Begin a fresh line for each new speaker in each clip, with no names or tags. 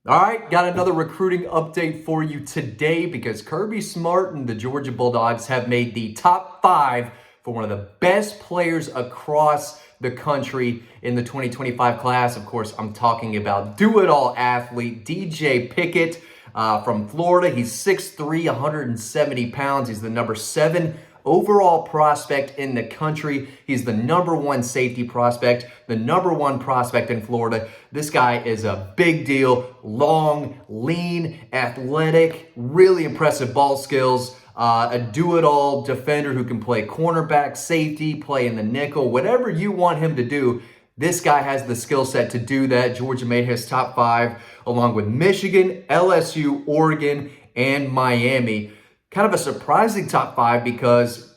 All right, got another recruiting update for you today because Kirby Smart and the Georgia Bulldogs have made the top 5 for one of the best players across the country in the 2025 class. Of course, I'm talking about do-it-all athlete DJ Picket from Florida. He's 6'3", 170 pounds. He's the number 7 overall prospect in the country. He's the number 1 safety prospect, the number 1 prospect in Florida. This guy is a big deal. Long, lean, athletic, really impressive ball skills. A do-it-all defender who can play cornerback, safety, play in the nickel, whatever you want him to do. This guy has the skill set to do that. Georgia made his top 5 along with Michigan, LSU, Oregon, and Miami. Kind of a surprising top 5 because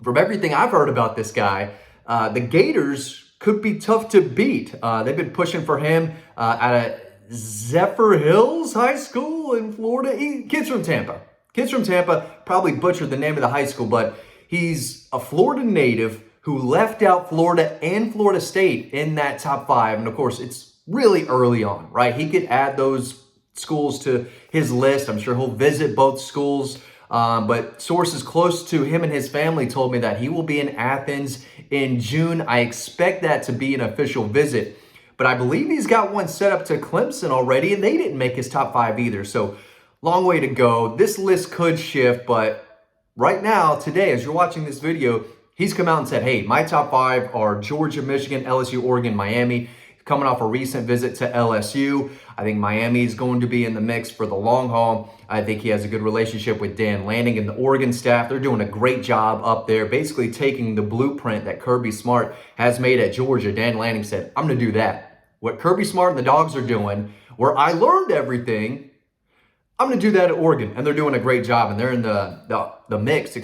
from everything I've heard about this guy, the Gators could be tough to beat. They've been pushing for him out of Zephyr Hills High School in Florida. Kid's from Tampa. Kids from Tampa, probably butchered the name of the high school, but he's a Florida native who left out Florida and Florida State in that top 5. And of course, it's really early on, right? He could add those schools to his list. I'm sure he'll visit both schools. But sources close to him and his family told me that he will be in Athens in June. I expect that to be an official visit. But I believe he's got one set up to Clemson already, and they didn't make his top 5 either. So long way to go. This list could shift, but right now, today, as you're watching this video, he's come out and said, hey, my top 5 are Georgia, Michigan, LSU, Oregon, Miami. Coming off a recent visit to LSU. I think Miami is going to be in the mix for the long haul. I think he has a good relationship with Dan Lanning and the Oregon staff. They're doing a great job up there, basically taking the blueprint that Kirby Smart has made at Georgia. Dan Lanning said, I'm going to do that. What Kirby Smart and the Dogs are doing, where I learned everything, I'm going to do that at Oregon. And they're doing a great job. And they're in the mix,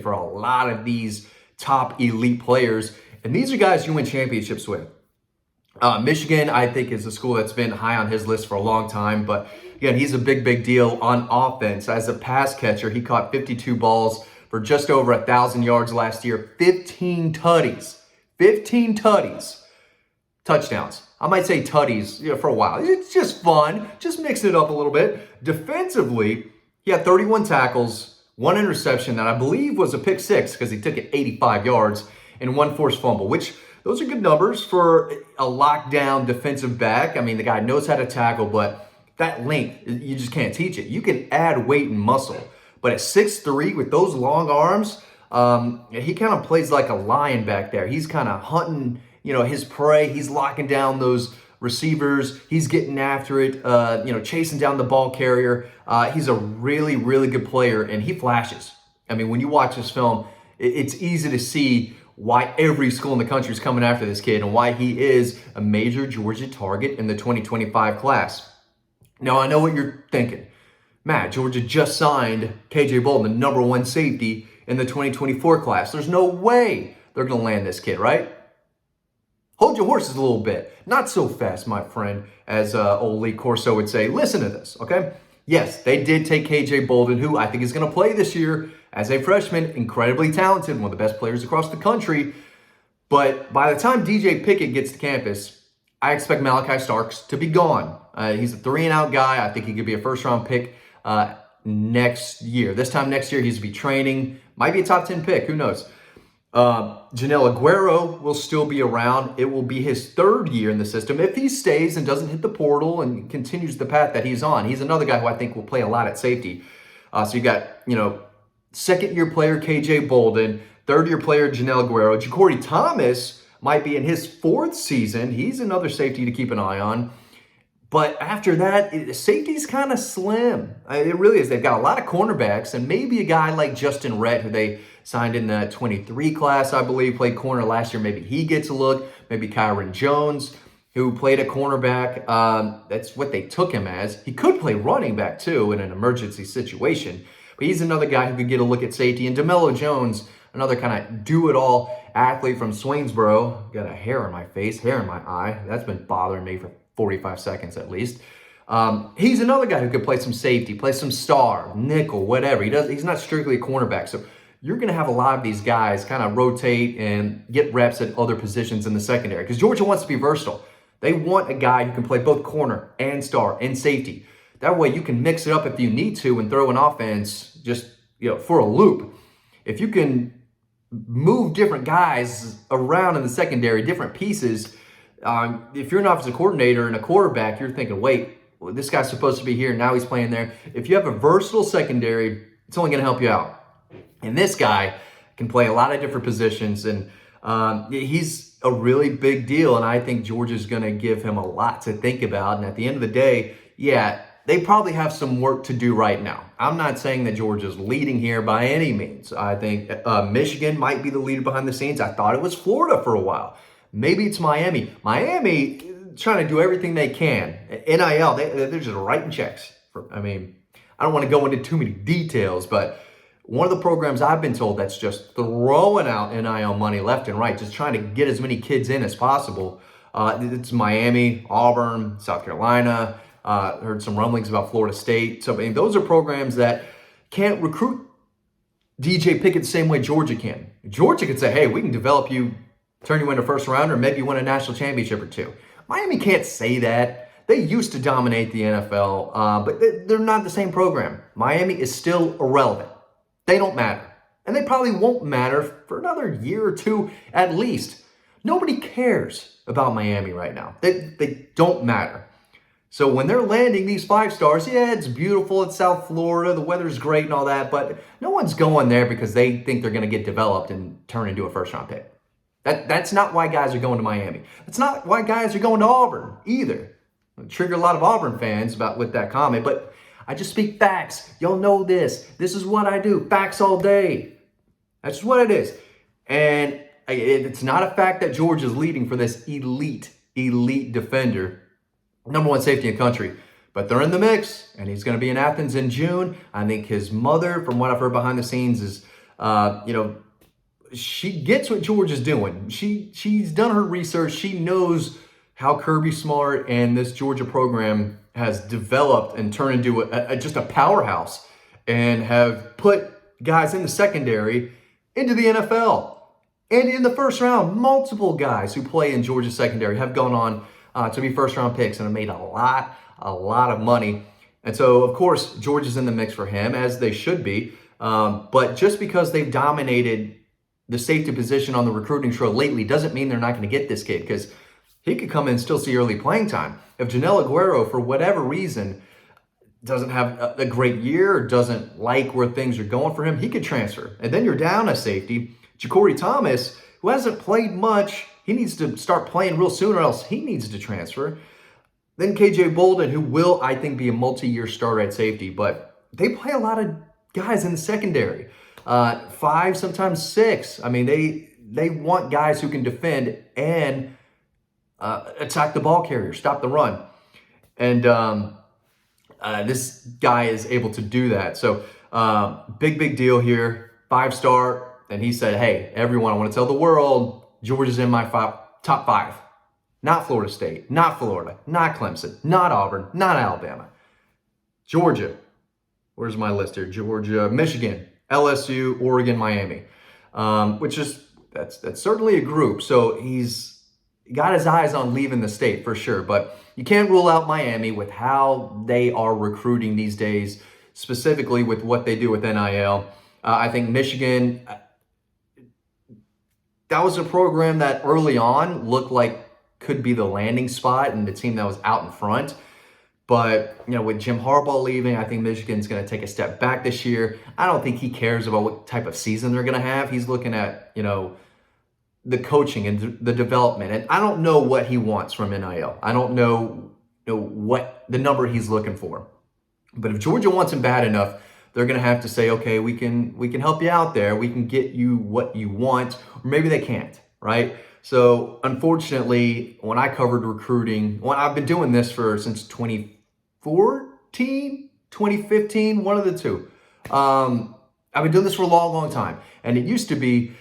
for a lot of these top elite players. And these are guys you win championships with. Michigan, I think, is a school that's been high on his list for a long time. But again, he's a big deal on offense. As a pass catcher, he caught 52 balls for just over 1,000 yards last year. 15 tutties. 15 tutties. Touchdowns. I might say tutties for a while. It's just fun. Just mix it up a little bit. Defensively, he had 31 tackles, 1 interception that I believe was a pick 6 because he took it 85 yards, and 1 forced fumble, which those are good numbers for a lockdown defensive back. I mean, the guy knows how to tackle, but that length, you just can't teach it. You can add weight and muscle, but at 6'3", with those long arms, he kind of plays like a lion back there. He's kind of hunting, his prey. He's locking down those receivers. He's getting after it, chasing down the ball carrier. He's a really good player, and he flashes. I mean, when you watch this film, it's easy to see why every school in the country is coming after this kid and why he is a major Georgia target in the 2025 class. Now, I know what you're thinking. Matt, Georgia just signed KJ Bolden, the number 1 safety in the 2024 class. There's no way they're going to land this kid, right? Hold your horses a little bit. Not so fast, my friend, as old Lee Corso would say. Listen to this, okay? Yes, they did take KJ Bolden, who I think is going to play this year as a freshman, incredibly talented, one of the best players across the country. But by the time DJ Pickett gets to campus, I expect Malachi Starks to be gone. He's a 3-and-out guy. I think he could be a first-round pick next year. This time next year, he's to be training. Might be a top 10 pick. Who knows? Janelle Aguero will still be around. It will be his 3rd year in the system. If he stays and doesn't hit the portal and continues the path that he's on, he's another guy who I think will play a lot at safety. So you got, second-year player KJ Bolden, third-year player Janelle Aguero. Ja'Cory Thomas might be in his 4th season. He's another safety to keep an eye on. But after that, safety's kind of slim. It really is. They've got a lot of cornerbacks, and maybe a guy like Justin Rhett, who they signed in the 23 class, I believe, played corner last year. Maybe he gets a look. Maybe Kyron Jones, who played a cornerback. That's what they took him as. He could play running back, too, in an emergency situation. But he's another guy who could get a look at safety. And DeMello Jones, another kind of do-it-all athlete from Swainsboro. Got a hair on my face, hair in my eye. That's been bothering me for 45 seconds at least. He's another guy who could play some safety, play some star, nickel, whatever. He's not strictly a cornerback. So you're going to have a lot of these guys kind of rotate and get reps at other positions in the secondary because Georgia wants to be versatile. They want a guy who can play both corner and star and safety. That way you can mix it up if you need to and throw an offense just, for a loop. If you can move different guys around in the secondary, different pieces, if you're an offensive coordinator and a quarterback, you're thinking, wait, well, this guy's supposed to be here, now he's playing there. If you have a versatile secondary, it's only going to help you out. And this guy can play a lot of different positions, and he's a really big deal, and I think Georgia's going to give him a lot to think about. And at the end of the day, they probably have some work to do right now. I'm not saying that Georgia's leading here by any means. I think Michigan might be the leader behind the scenes. I thought it was Florida for a while. Maybe it's Miami. Miami trying to do everything they can. NIL, they're just writing checks. I don't want to go into too many details, but one of the programs I've been told that's just throwing out NIL money left and right, just trying to get as many kids in as possible. It's Miami, Auburn, South Carolina. Heard some rumblings about Florida State. So, those are programs that can't recruit DJ Pickett the same way Georgia can. Georgia could say, hey, we can develop you, turn you into a first rounder, maybe win a national championship or two. Miami can't say that. They used to dominate the NFL, but they're not the same program. Miami is still irrelevant. They don't matter. And they probably won't matter for another year or two at least. Nobody cares about Miami right now. They don't matter. So when they're landing these 5 stars, it's beautiful. It's South Florida. The weather's great and all that. But no one's going there because they think they're going to get developed and turn into a first-round pick. That's not why guys are going to Miami. That's not why guys are going to Auburn either. It'll trigger a lot of Auburn fans with that comment. But I just speak facts. Y'all know this. This is what I do. Facts all day. That's just what it is. And it's not a fact that Georgia's leading for this elite defender. Number 1 safety in the country. But they're in the mix, and he's going to be in Athens in June. I think his mother, from what I've heard behind the scenes, is, she gets what Georgia's doing. She's done her research. She knows how Kirby Smart and this Georgia program has developed and turned into just a powerhouse, and have put guys in the secondary into the NFL. And in the first round, multiple guys who play in Georgia secondary have gone on to be first-round picks and have made a lot of money. And so, of course, Georgia's in the mix for him, as they should be. But just because they've dominated the safety position on the recruiting trail lately doesn't mean they're not going to get this kid, because he could come in and still see early playing time. If Janelle Aguero, for whatever reason, doesn't have a great year or doesn't like where things are going for him, he could transfer. And then you're down a safety. Ja'Cory Thomas, who hasn't played much, he needs to start playing real soon, or else he needs to transfer. Then KJ Bolden, who will, I think, be a multi-year starter at safety. But they play a lot of guys in the secondary. 5, sometimes 6. They want guys who can defend and attack the ball carrier, stop the run. And this guy is able to do that. So big deal here. 5-star. And he said, hey, everyone, I want to tell the world, Georgia's in my top 5. Not Florida State, not Florida, not Clemson, not Auburn, not Alabama. Georgia. Where's my list here? Georgia, Michigan, LSU, Oregon, Miami. Which is, that's certainly a group. So he's got his eyes on leaving the state for sure. But you can't rule out Miami with how they are recruiting these days, specifically with what they do with NIL. I think Michigan, that was a program that early on looked like could be the landing spot and the team that was out in front. But, with Jim Harbaugh leaving, I think Michigan's going to take a step back this year. I don't think he cares about what type of season they're going to have. He's looking at, the coaching and the development. And I don't know what he wants from NIL. I don't know, what the number he's looking for. But if Georgia wants him bad enough, they're going to have to say, okay, we can help you out there. We can get you what you want. Or maybe they can't, right? So unfortunately, when I covered recruiting, I've been doing this since 2014, 2015, one of the two. I've been doing this for a long time. And it used to be,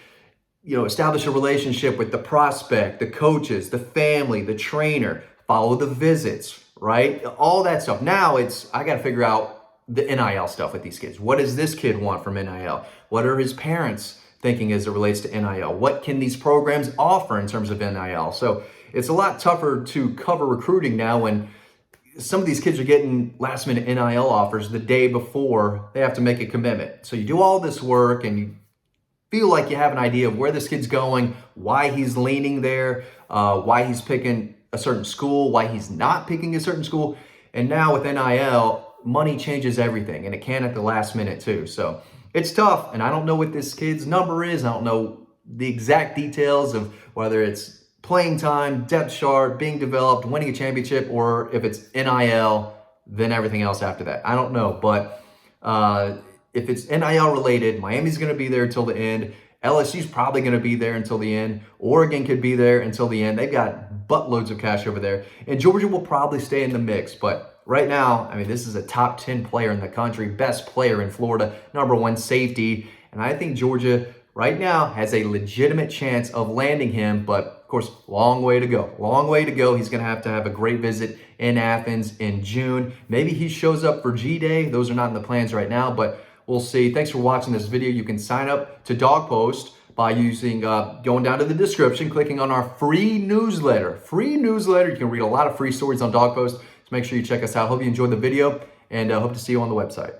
establish a relationship with the prospect, the coaches, the family, the trainer, follow the visits, right? All that stuff. Now I got to figure out the NIL stuff with these kids. What does this kid want from NIL? What are his parents thinking as it relates to NIL? What can these programs offer in terms of NIL? So it's a lot tougher to cover recruiting now when some of these kids are getting last minute NIL offers the day before they have to make a commitment. So you do all this work and you feel like you have an idea of where this kid's going, why he's leaning there, why he's picking a certain school, why he's not picking a certain school. And now with NIL, money changes everything, and it can at the last minute too. So it's tough, and I don't know what this kid's number is. I don't know the exact details of whether it's playing time, depth chart, being developed, winning a championship, or if it's NIL, then everything else after that. I don't know, but if it's NIL related, Miami's going to be there until the end. LSU's probably going to be there until the end. Oregon could be there until the end. They've got buttloads of cash over there. And Georgia will probably stay in the mix. But right now, I mean, this is a top 10 player in the country, best player in Florida, #1 safety. And I think Georgia right now has a legitimate chance of landing him. But of course, long way to go. Long way to go. He's going to have a great visit in Athens in June. Maybe he shows up for G-Day. Those are not in the plans right now, but we'll see. Thanks for watching this video. You can sign up to Dawg Post by using, going down to the description, clicking on our free newsletter. Free newsletter. You can read a lot of free stories on Dawg Post. So make sure you check us out. Hope you enjoyed the video, and hope to see you on the website.